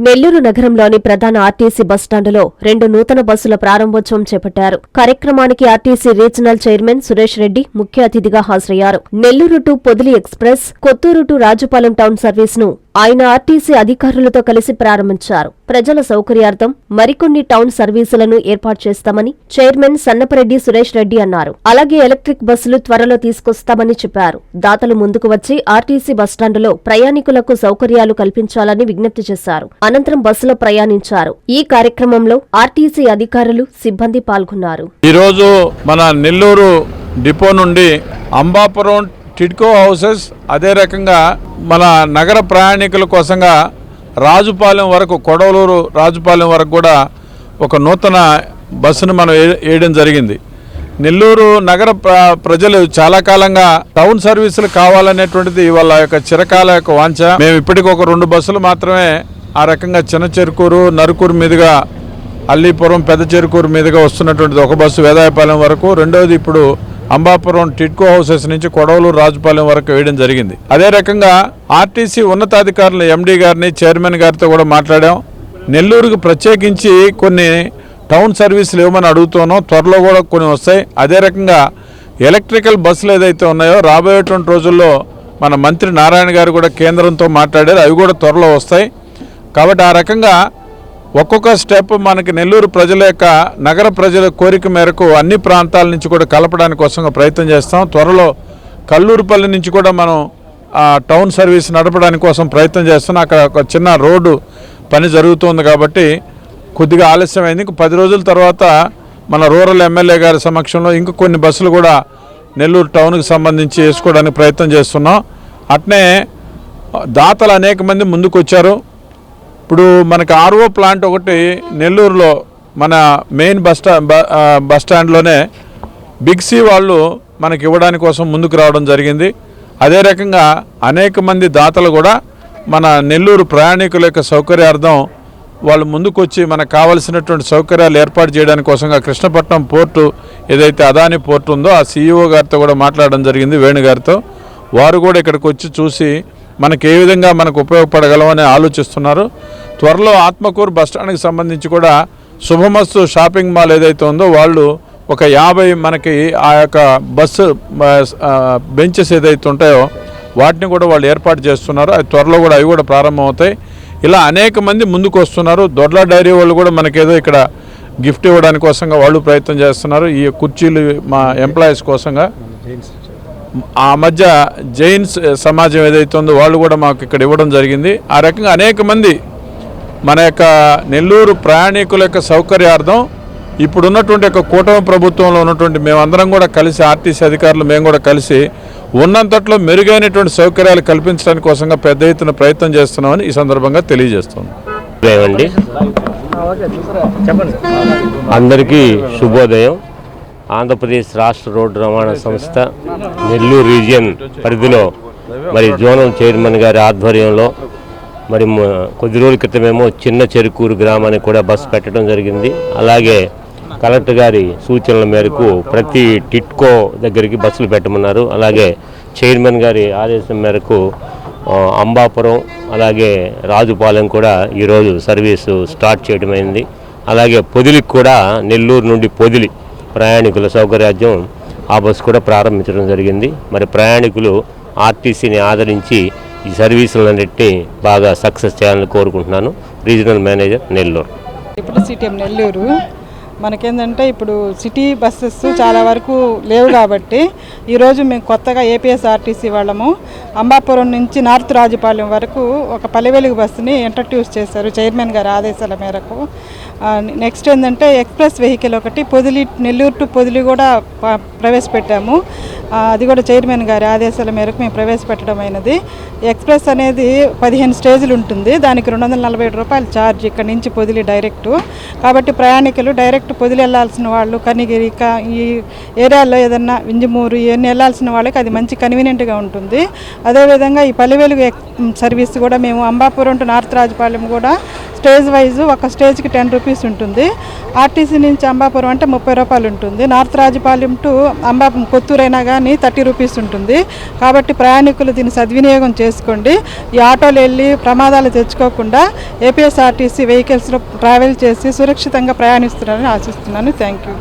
నెల్లూరు నగరంలోని ప్రధాన ఆర్టీసీ బస్టాండులో 2 నూతన బస్సుల ప్రారంభోత్సవం చేపట్టారు. కార్యక్రమానికి RTC regional chairman Suresh Reddy ముఖ్య అతిథిగా హాజరయ్యారు. Nellore to Podili express, Kothuru to Rajupalem town సర్వీస్ను ఆయన ఆర్టీసీ అధికారులతో కలిసి ప్రారంభించారు. ప్రజల సౌకర్యార్థం మరికొన్ని టౌన్ సర్వీసులను ఏర్పాటు చేస్తామని చైర్మన్ సన్నపరెడ్డి సురేష్ రెడ్డి అన్నారు. అలాగే ఎలక్ట్రిక్ బస్సులు త్వరలో తీసుకొస్తామని చెప్పారు. దాతలు ముందుకు వచ్చి ఆర్టీసీ బస్టాండులో ప్రయాణికులకు సౌకర్యాలు కల్పించాలని విజ్ఞప్తి చేశారు. అనంతరం బస్సులో ప్రయాణించారు. ఈ కార్యక్రమంలో ఆర్టీసీ అధికారులు, సిబ్బంది పాల్గొన్నారు. ఈరోజు మన నెల్లూరు డిపో నుండి అంబాపురం టిడ్కో హౌసెస్, అదే రకంగా మన నగర ప్రయాణికుల కోసంగా రాజుపాలెం వరకు, కొడవలూరు రాజుపాలెం వరకు కూడా ఒక నూతన బస్సును మనం వేయడం జరిగింది. నెల్లూరు నగర ప్రజలు చాలా కాలంగా టౌన్ సర్వీసులు కావాలనేటువంటిది వాళ్ళ యొక్క చిరకాల యొక్క వాంఛ. మేము ఇప్పటికి ఒక 2 బస్సులు మాత్రమే ఆ రకంగా చిన్న చెరుకూరు, నరుకూరు మీదుగా అల్లీపురం, పెద్ద చెరుకూరు మీదుగా వస్తున్నటువంటిది ఒక బస్సు వేదాయపాలెం వరకు, రెండవది ఇప్పుడు అంబాపురం టిడ్కో హౌసెస్ నుంచి కొడవలూరు రాజుపాలెం వరకు వేయడం జరిగింది. అదే రకంగా ఆర్టీసీ ఉన్నతాధికారులు ఎండీ గారిని, చైర్మన్ గారితో కూడా మాట్లాడాం. నెల్లూరుకు ప్రత్యేకించి కొన్ని టౌన్ సర్వీసులు ఇవ్వమని అడుగుతున్నాం, త్వరలో కూడా కొన్ని వస్తాయి. అదే రకంగా ఎలక్ట్రికల్ బస్సులు ఏదైతే ఉన్నాయో రాబోయేటువంటి రోజుల్లో మన మంత్రి నారాయణ గారు కూడా కేంద్రంతో మాట్లాడారు, అవి కూడా త్వరలో వస్తాయి. కాబట్టి ఆ రకంగా ఒక్కొక్క స్టెప్ మనకి నెల్లూరు ప్రజల యొక్క, నగర ప్రజల కోరిక మేరకు అన్ని ప్రాంతాల నుంచి కూడా కలపడానికి కోసం ప్రయత్నం చేస్తాం. త్వరలో కల్లూరుపల్లి నుంచి కూడా మనం టౌన్ సర్వీస్ నడపడానికి కోసం ప్రయత్నం చేస్తున్నాం. అక్కడ ఒక చిన్న రోడ్డు పని జరుగుతుంది కాబట్టి కొద్దిగా ఆలస్యమైంది. ఇంక 10 రోజుల తర్వాత మన రూరల్ ఎమ్మెల్యే గారి సమక్షంలో ఇంక కొన్ని బస్సులు కూడా నెల్లూరు టౌన్కి సంబంధించి వేసుకోవడానికి ప్రయత్నం చేస్తున్నాం. అట్నే దాతలు అనేక మంది ముందుకు వచ్చారు. ఇప్పుడు మనకి ఆర్ఓ ప్లాంట్ ఒకటి నెల్లూరులో మన మెయిన్ బస్ స్టాండ్లోనే బిగ్ సి వాళ్ళు మనకి ఇవ్వడానికి కోసం ముందుకు రావడం జరిగింది. అదే రకంగా అనేక మంది దాతలు కూడా మన నెల్లూరు ప్రయాణికుల యొక్క సౌకర్యార్థం వాళ్ళు ముందుకు వచ్చి మనకు కావలసినటువంటి సౌకర్యాలు ఏర్పాటు చేయడానికి కోసంగా కృష్ణపట్నం పోర్టు, ఏదైతే అదాని పోర్టు ఉందో ఆ సీఈఓ గారితో కూడా మాట్లాడడం జరిగింది, వేణు గారితో. వారు కూడా ఇక్కడికి వచ్చి చూసి మనకి ఏ విధంగా మనకు ఉపయోగపడగలమని ఆలోచిస్తున్నారు. త్వరలో ఆత్మకూరు బస్టాండ్కి సంబంధించి కూడా శుభమస్తు షాపింగ్ మాల్ ఏదైతే ఉందో వాళ్ళు ఒక 50 మనకి ఆ యొక్క బస్సు బెంచెస్ ఏదైతే ఉంటాయో వాటిని కూడా వాళ్ళు ఏర్పాటు చేస్తున్నారు. అది త్వరలో కూడా అవి కూడా ప్రారంభమవుతాయి. ఇలా అనేక మంది ముందుకు వస్తున్నారు. దొడ్ల డైరీ వాళ్ళు కూడా మనకేదో ఇక్కడ గిఫ్ట్ ఇవ్వడానికి కోసంగా వాళ్ళు ప్రయత్నం చేస్తున్నారు. ఈ కుర్చీలు మా ఎంప్లాయీస్ కోసంగా. ఆ మధ్య జైన్స్ సమాజం ఏదైతే ఉందో వాళ్ళు కూడా మాకు ఇక్కడ ఇవ్వడం జరిగింది. ఆ రకంగా అనేక మంది మన యొక్క నెల్లూరు ప్రయాణికుల యొక్క సౌకర్యార్థం ఇప్పుడున్నటువంటి యొక్క కూటమి ప్రభుత్వంలో ఉన్నటువంటి మేమందరం కూడా కలిసి, ఆర్టీసీ అధికారులు మేము కూడా కలిసి ఉన్నంతట్లో మెరుగైనటువంటి సౌకర్యాలు కల్పించడానికి కోసంగా పెద్ద ఎత్తున ప్రయత్నం చేస్తున్నామని ఈ సందర్భంగా తెలియజేస్తున్నాం. అందరికీ శుభోదయం. ఆంధ్రప్రదేశ్ రాష్ట్ర రోడ్డు రవాణా సంస్థ నెల్లూరు రీజియన్ పరిధిలో మరి జోనల్ చైర్మన్ గారి ఆధ్వర్యంలో మరి కొద్ది రోజుల క్రితమేమో చిన్న చెరుకూరు గ్రామానికి కూడా బస్సు పెట్టడం జరిగింది. అలాగే కలెక్టర్ గారి సూచనల మేరకు ప్రతి టిట్కో దగ్గరికి బస్సులు పెట్టమన్నారు. అలాగే చైర్మన్ గారి ఆదేశం మేరకు అంబాపురం అలాగే రాజుపాలెం కూడా ఈరోజు సర్వీసు స్టార్ట్ చేయడమైంది. అలాగే పొదిలికి కూడా నెల్లూరు నుండి పొదిలి ప్రయాణికుల సౌకర్యార్థం ఆ బస్సు కూడా ప్రారంభించడం జరిగింది. మరి ప్రయాణికులు ఆర్టీసీని ఆదరించి ఈ సర్వీసులన్నింటినీ బాగా సక్సెస్ చేయాలని కోరుకుంటున్నాను. Regional manager Nellore. ఇప్పుడు సిటీఎం నెల్లూరు మనకేంటంటే ఇప్పుడు సిటీ బస్సెస్ చాలా వరకు లేవు కాబట్టి ఈరోజు మేము కొత్తగా ఏపీఎస్ఆర్టీసీ వాళ్ళము అంబాపురం నుంచి నార్త్ రాజుపాలెం వరకు ఒక పల్లెవెలుగు బస్సుని ఇంట్రడ్యూస్ చేశారు చైర్మన్ గారి ఆదేశాల మేరకు. నెక్స్ట్ ఏంటంటే ఎక్స్ప్రెస్ వెహికల్ ఒకటి పొదిలి, నెల్లూరు టు పొదిలి కూడా ప్రవేశపెట్టాము. అది కూడా చైర్మన్ గారి ఆదేశాల మేరకు మేము ప్రవేశపెట్టడం అయినది. ఎక్స్ప్రెస్ అనేది 15 స్టేజ్లు ఉంటుంది. దానికి 247 రూపాయలు ఛార్జ్ ఇక్కడ నుంచి పొదిలి డైరెక్టు. కాబట్టి ప్రయాణికులు డైరెక్ట్ పొదిలి వెళ్ళాల్సిన వాళ్ళు, కనిగిరి, ఈ ఏరియాలో ఏదన్నా వింజమూరు ఇవన్నీ వెళ్ళాల్సిన వాళ్ళకి అది మంచి కన్వీనియంట్గా ఉంటుంది. అదేవిధంగా ఈ పల్లెవెలుగు సర్వీస్ కూడా మేము అంబాపురం టు నార్త్ రాజుపాలెం కూడా స్టేజ్ వైజ్ ఒక స్టేజ్కి 10 రూపీస్ ఉంటుంది. ఆర్టీసీ నుంచి అంబాపురం అంటే 30 రూపాయలు ఉంటుంది. నార్త్ రాజుపాలెం టు కొత్తూరు అయినా కానీ 30 రూపీస్ ఉంటుంది. కాబట్టి ప్రయాణికులు దీన్ని సద్వినియోగం చేసుకోండి. ఈ ఆటోలు వెళ్ళి ప్రమాదాలు తెచ్చుకోకుండా ఏపీఎస్ఆర్టీసీ వెహికల్స్లో ట్రావెల్ చేసి సురక్షితంగా ప్రయాణిస్తున్నారని ఆశిస్తున్నాను. Thank you.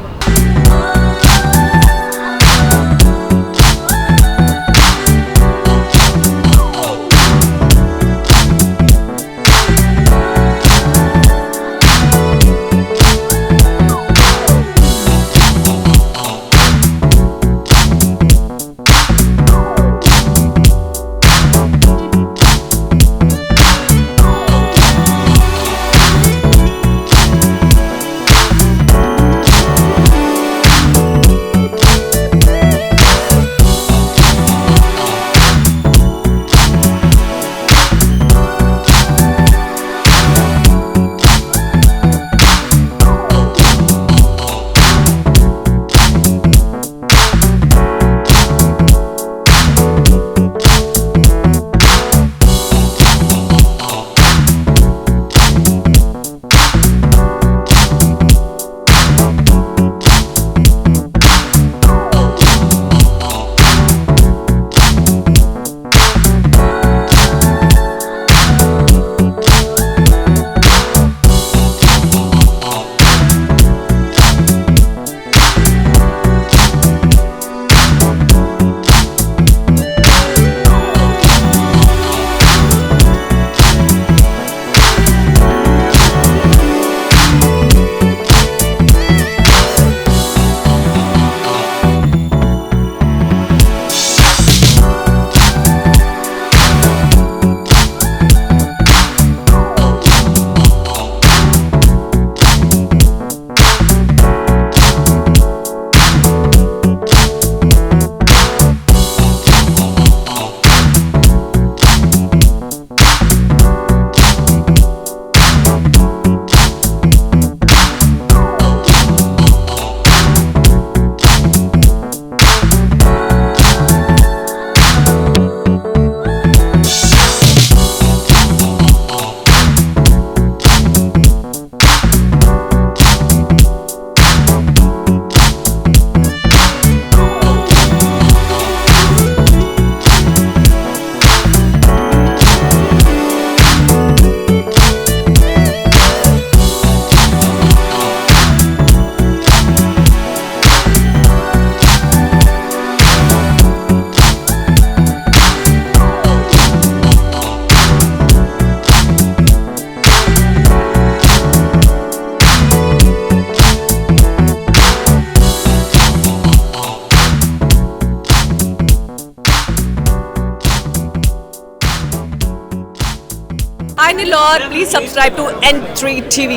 Hi Nilor, please subscribe to N3 TV.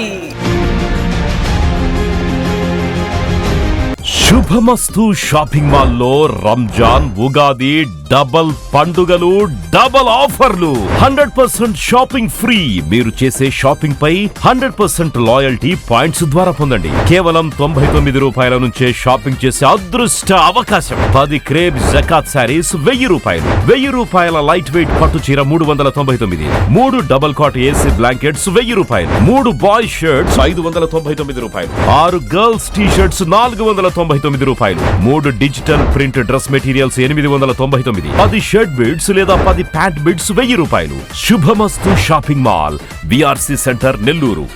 Subhamastu shopping మాల్లో రంజాన్ ఉగాది డబల్ పండుగలు డబల్ ఆఫర్లు 100% షాపింగ్ ఫ్రీ. మీరు చేసే షాపింగ్ పై 100% లాయల్టీ పాయింట్స్ ద్వారా పొందండి. కేవలం 99 రూపాయల నుంచే షాపింగ్ చేసే అదృష్ట అవకాశం. 10 క్రేప్ జకాత్ శారీస్ 1000 రూపాయలు, 1000 రూపాయల లైట్ వెయిట్ పట్టు చీర 399, 3 డబల్ కాట్ ఏసీ బ్లాంకెట్స్ 1000 రూపాయలు, 3 బాయ్ షర్ట్స్ 599 రూపాయలు, 6 గర్ల్స్ టీ షర్ట్స్ 499 రూపాయలు, 3 digital print dress materials 899, 10 shirt bids లేదా 10 ప్యాంట్ బిడ్స్ 1000 రూపాయలు. శుభమస్తు shopping mall, VRC centre, Nellore.